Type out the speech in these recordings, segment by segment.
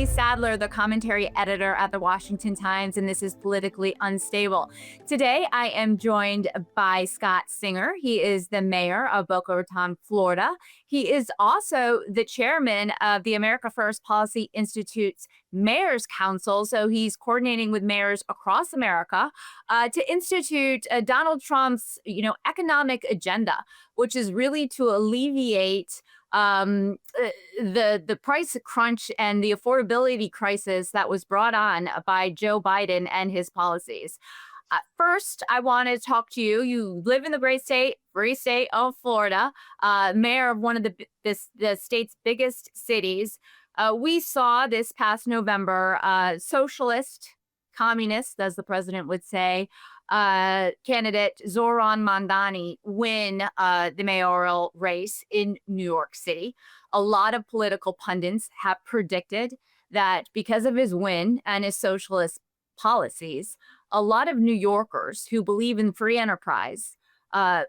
Kelly Sadler, the commentary editor at the Washington Times, and this is Politically Unstable. Today, I am joined by Scott Singer. He is the mayor of Boca Raton, Florida. He is also the chairman of the America First Policy Institute's Mayor's Council. So he's coordinating with mayors across America to institute Donald Trump's, economic agenda, which is really to alleviate the price crunch and the affordability crisis that was brought on by Joe Biden and his policies. First, I want to talk to you. You live in the free state of Florida, mayor of one of the state's biggest cities. We saw this past November, socialist, communist, as the president would say, candidate Zoran Mandani win the mayoral race in New York City. A lot of political pundits have predicted that because of his win and his socialist policies, a lot of New Yorkers who believe in free enterprise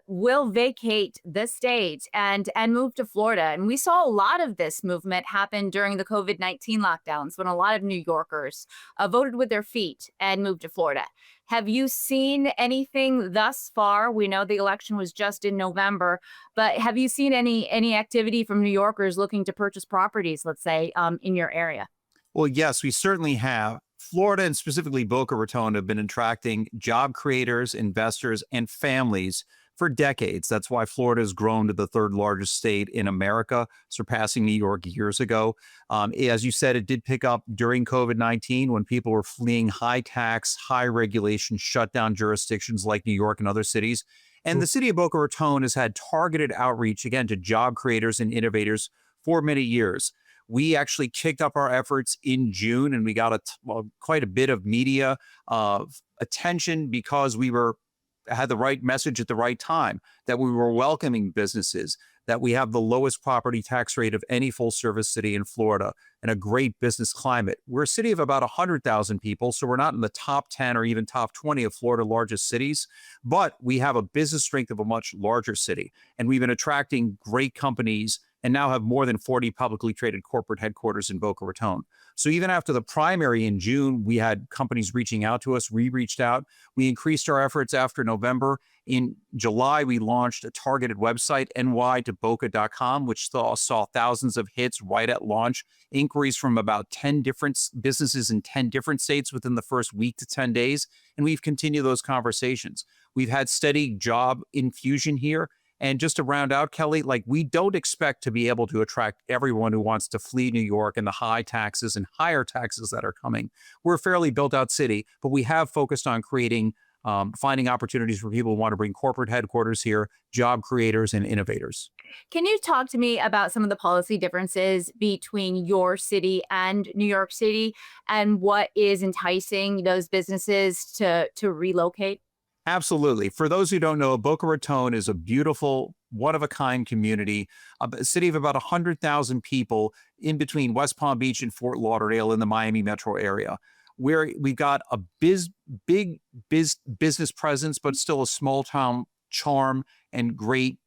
will vacate the state and move to Florida. And we saw a lot of this movement happen during the COVID-19 lockdowns when a lot of New Yorkers voted with their feet and moved to Florida. Have you seen anything thus far? We know the election was just in November, but have you seen any activity from New Yorkers looking to purchase properties, let's say, in your area? Well, yes, we certainly have. Florida and specifically Boca Raton have been attracting job creators, investors, and families for decades. That's why Florida has grown to the third largest state in America, surpassing New York years ago. As you said, it did pick up during COVID-19 when people were fleeing high tax, high regulation, shutdown jurisdictions like New York and other cities. And the city of Boca Raton has had targeted outreach, again, to job creators and innovators for many years. We actually kicked up our efforts in June, and we got quite a bit of media attention because we had the right message at the right time, that we were welcoming businesses, that we have the lowest property tax rate of any full-service city in Florida, and a great business climate. We're a city of about 100,000 people, so we're not in the top 10 or even top 20 of Florida's largest cities, but we have a business strength of a much larger city, and we've been attracting great companies and now have more than 40 publicly traded corporate headquarters in Boca Raton. So even after the primary in June, we had companies reaching out to us. We reached out. We increased our efforts after November. In July, we launched a targeted website, ny2boca.com, which saw thousands of hits right at launch, inquiries from about 10 different businesses in 10 different states within the first week to 10 days. And we've continued those conversations. We've had steady job infusion here. And just to round out, Kelly, we don't expect to be able to attract everyone who wants to flee New York and the high taxes and higher taxes that are coming. We're a fairly built out city, but we have focused on finding opportunities for people who want to bring corporate headquarters here, job creators and innovators. Can you talk to me about some of the policy differences between your city and New York City and what is enticing those businesses to relocate? Absolutely. For those who don't know, Boca Raton is a beautiful, one-of-a-kind community, a city of about 100,000 people in between West Palm Beach and Fort Lauderdale in the Miami metro area, where we've got a big business presence, but still a small town charm and great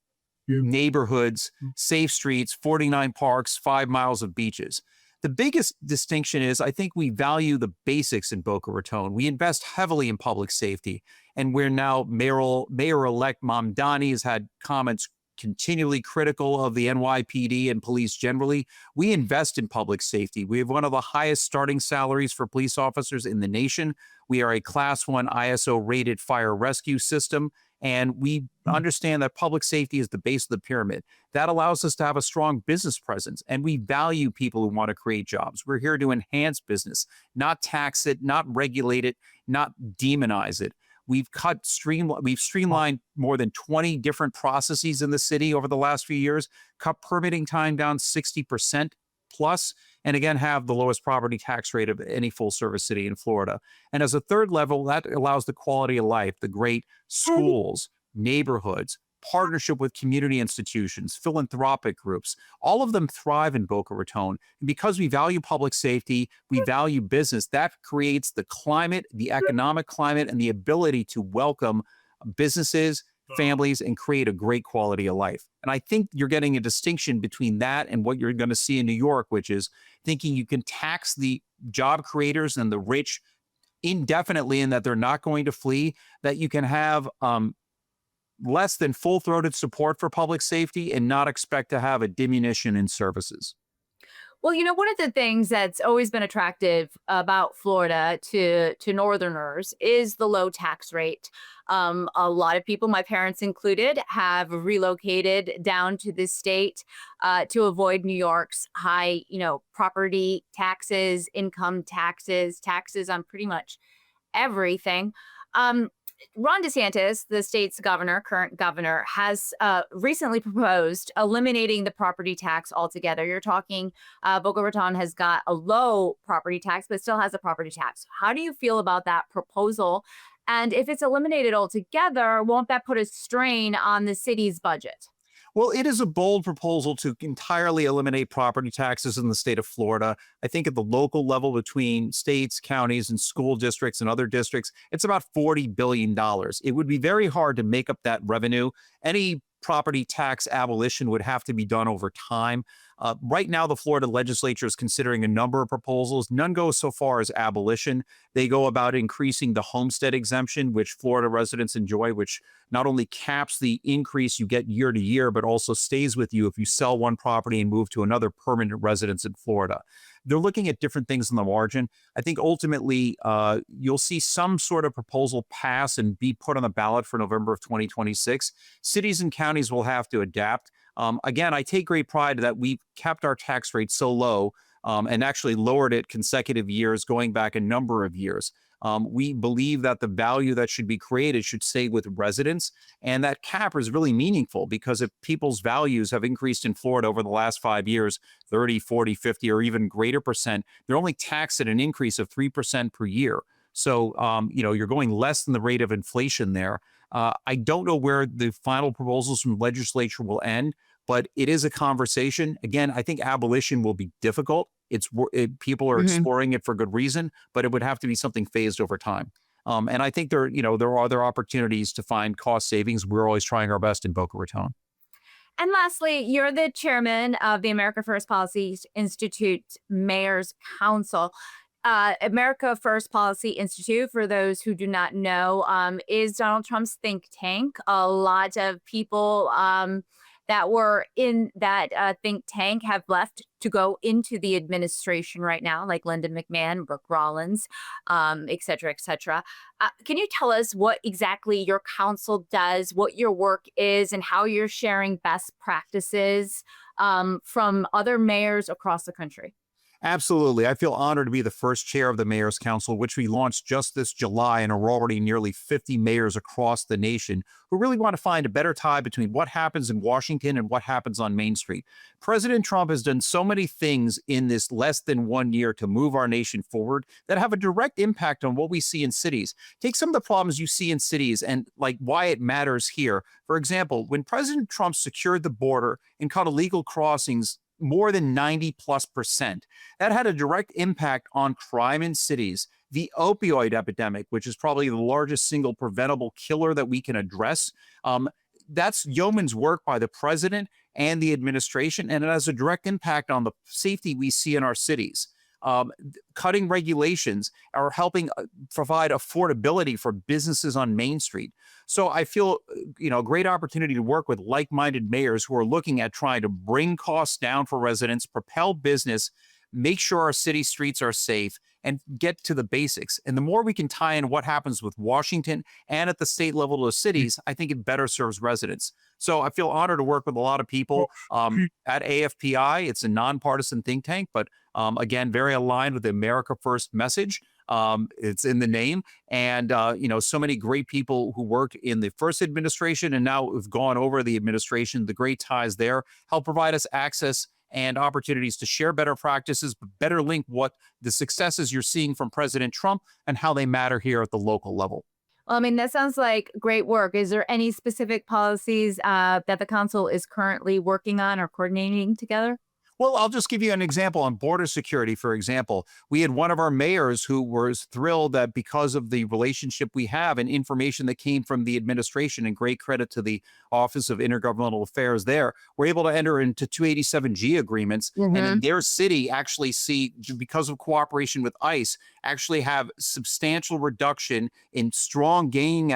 neighborhoods, safe streets, 49 parks, 5 miles of beaches. The biggest distinction is I think we value the basics in Boca Raton. We invest heavily in public safety. And we're now Mayor-elect Mamdani has had comments continually critical of the NYPD and police generally. We invest in public safety. We have one of the highest starting salaries for police officers in the nation. We are a Class 1 ISO-rated fire rescue system. And we understand that public safety is the base of the pyramid. That allows us to have a strong business presence. And we value people who want to create jobs. We're here to enhance business, not tax it, not regulate it, not demonize it. We've streamlined more than 20 different processes in the city over the last few years, cut permitting time down 60% plus, and again, have the lowest property tax rate of any full service city in Florida. And as a third level, that allows the quality of life, the great schools, neighborhoods, partnership with community institutions, philanthropic groups. All of them thrive in Boca Raton. And because we value public safety, we value business, that creates the climate, the economic climate, and the ability to welcome businesses, families and create a great quality of life. And I think you're getting a distinction between that and what you're going to see in New York, which is thinking you can tax the job creators and the rich indefinitely and that they're not going to flee, that you can have less than full throated support for public safety and not expect to have a diminution in services. Well, one of the things that's always been attractive about Florida to Northerners is the low tax rate. A lot of people, my parents included, have relocated down to this state to avoid New York's high, property taxes, income taxes, taxes on pretty much everything. Um, Ron DeSantis, the state's governor, current governor, has recently proposed eliminating the property tax altogether. You're talking Boca Raton has got a low property tax, but still has a property tax. How do you feel about that proposal? And if it's eliminated altogether, won't that put a strain on the city's budget? Well, it is a bold proposal to entirely eliminate property taxes in the state of Florida. I think at the local level between states, counties, and school districts and other districts, it's about $40 billion. It would be very hard to make up that revenue. Any property tax abolition would have to be done over time. Right now, the Florida legislature is considering a number of proposals. None go so far as abolition. They go about increasing the homestead exemption, which Florida residents enjoy, which not only caps the increase you get year to year, but also stays with you if you sell one property and move to another permanent residence in Florida. They're looking at different things in the margin. I think ultimately you'll see some sort of proposal pass and be put on the ballot for November of 2026. Cities and counties will have to adapt. Again, I take great pride that we've kept our tax rate so low and actually lowered it consecutive years, going back a number of years. We believe that the value that should be created should stay with residents. And that cap is really meaningful because if people's values have increased in Florida over the last 5 years, 30, 40, 50, or even greater percent, they're only taxed at an increase of 3% per year. So, you're going less than the rate of inflation there. I don't know where the final proposals from the legislature will end, but it is a conversation. Again, I think abolition will be difficult. People are Mhm. exploring it for good reason, but it would have to be something phased over time. And I think there are other opportunities to find cost savings. We're always trying our best in Boca Raton. And lastly, you're the chairman of the America First Policy Institute Mayor's Council. America First Policy Institute, for those who do not know, is Donald Trump's think tank. A lot of people that were in that think tank have left to go into the administration right now, like Lyndon McMahon, Brooke Rollins, et cetera, et cetera. Can you tell us what exactly your council does, what your work is, and how you're sharing best practices from other mayors across the country? Absolutely. I feel honored to be the first chair of the Mayor's Council, which we launched just this July, and are already nearly 50 mayors across the nation who really want to find a better tie between what happens in Washington and what happens on Main Street. President Trump has done so many things in this less than 1 year to move our nation forward that have a direct impact on what we see in cities. Take some of the problems you see in cities and like why it matters here. For example, when President Trump secured the border and cut illegal crossings more than 90+%. That had a direct impact on crime in cities. The opioid epidemic, which is probably the largest single preventable killer that we can address, that's yeoman's work by the president and the administration, and it has a direct impact on the safety we see in our cities. Cutting regulations are helping provide affordability for businesses on Main Street. So I feel, a great opportunity to work with like-minded mayors who are looking at trying to bring costs down for residents, propel business, make sure our city streets are safe, and get to the basics. And the more we can tie in what happens with Washington and at the state level to cities, I think it better serves residents. So I feel honored to work with a lot of people at AFPI. It's a nonpartisan think tank, but again, very aligned with the America First message. It's in the name. And, so many great people who worked in the first administration and now have gone over the administration, the great ties there help provide us access and opportunities to share better practices, but better link what the successes you're seeing from President Trump and how they matter here at the local level. Well, I mean, that sounds like great work. Is there any specific policies that the council is currently working on or coordinating together? Well, I'll just give you an example on border security. For example, we had one of our mayors who was thrilled that because of the relationship we have and information that came from the administration, and great credit to the Office of Intergovernmental Affairs there, we're able to enter into 287G agreements. And in Hmm. their city, actually see, because of cooperation with ICE, actually have substantial reduction in strong gang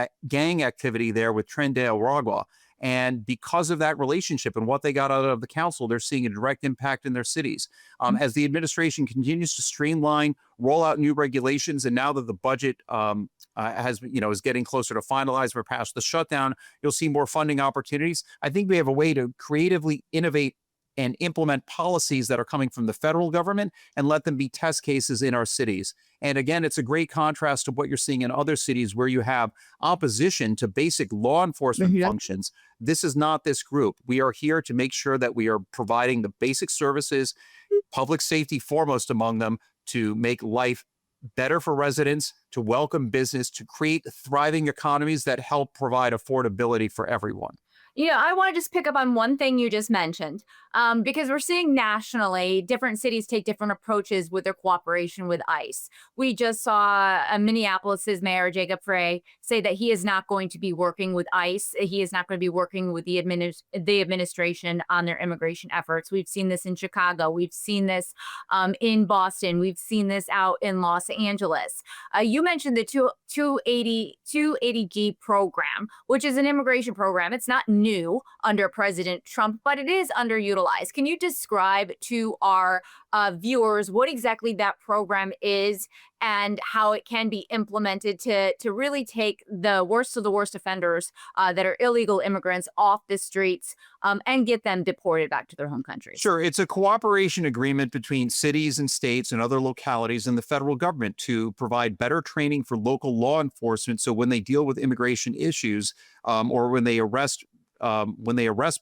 activity there with Trendale Ragua. And because of that relationship and what they got out of the council, they're seeing a direct impact in their cities. As the administration continues to streamline, roll out new regulations, and now that the budget is getting closer to finalized, we're past the shutdown, you'll see more funding opportunities. I think we have a way to creatively innovate and implement policies that are coming from the federal government and let them be test cases in our cities. And again, it's a great contrast to what you're seeing in other cities where you have opposition to basic law enforcement Hmm. functions. This is not this group. We are here to make sure that we are providing the basic services, public safety foremost among them, to make life better for residents, to welcome business, to create thriving economies that help provide affordability for everyone. Yeah, I want to just pick up on one thing you just mentioned, because we're seeing nationally different cities take different approaches with their cooperation with ICE. We just saw Minneapolis's mayor Jacob Frey say that he is not going to be working with ICE. He is not going to be working with the administration on their immigration efforts. We've seen this in Chicago. We've seen this in Boston. We've seen this out in Los Angeles. You mentioned the 280G program, which is an immigration program. It's not new under President Trump, but it is underutilized. Can you describe to our viewers what exactly that program is and how it can be implemented to really take the worst of the worst offenders that are illegal immigrants off the streets and get them deported back to their home countries? Sure, it's a cooperation agreement between cities and states and other localities and the federal government to provide better training for local law enforcement. So when they deal with immigration issues, or when they arrest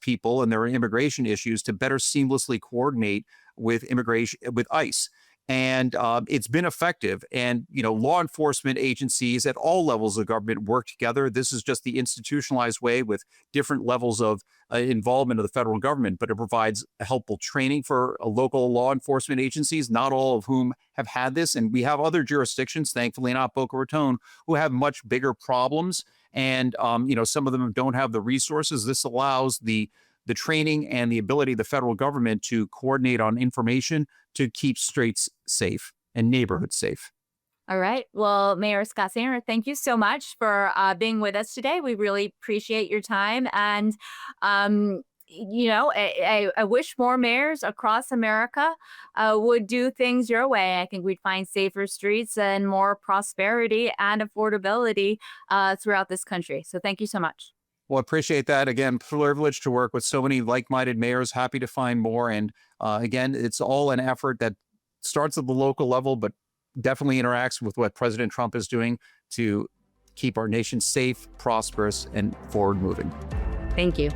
people and there are immigration issues, to better seamlessly coordinate with immigration with ICE. And it's been effective. And law enforcement agencies at all levels of government work together. This is just the institutionalized way with different levels of involvement of the federal government, but it provides helpful training for local law enforcement agencies, not all of whom have had this. And we have other jurisdictions, thankfully not Boca Raton, who have much bigger problems. And some of them don't have the resources. This allows the training and the ability of the federal government to coordinate on information to keep streets safe and neighborhoods safe. All right. Well, Mayor Scott Sanger, thank you so much for being with us today. We really appreciate your time. And, I wish more mayors across America would do things your way. I think we'd find safer streets and more prosperity and affordability throughout this country. So thank you so much. Well, appreciate that. Again, privileged to work with so many like-minded mayors. Happy to find more. And again, it's all an effort that starts at the local level, but definitely interacts with what President Trump is doing to keep our nation safe, prosperous, and forward moving. Thank you.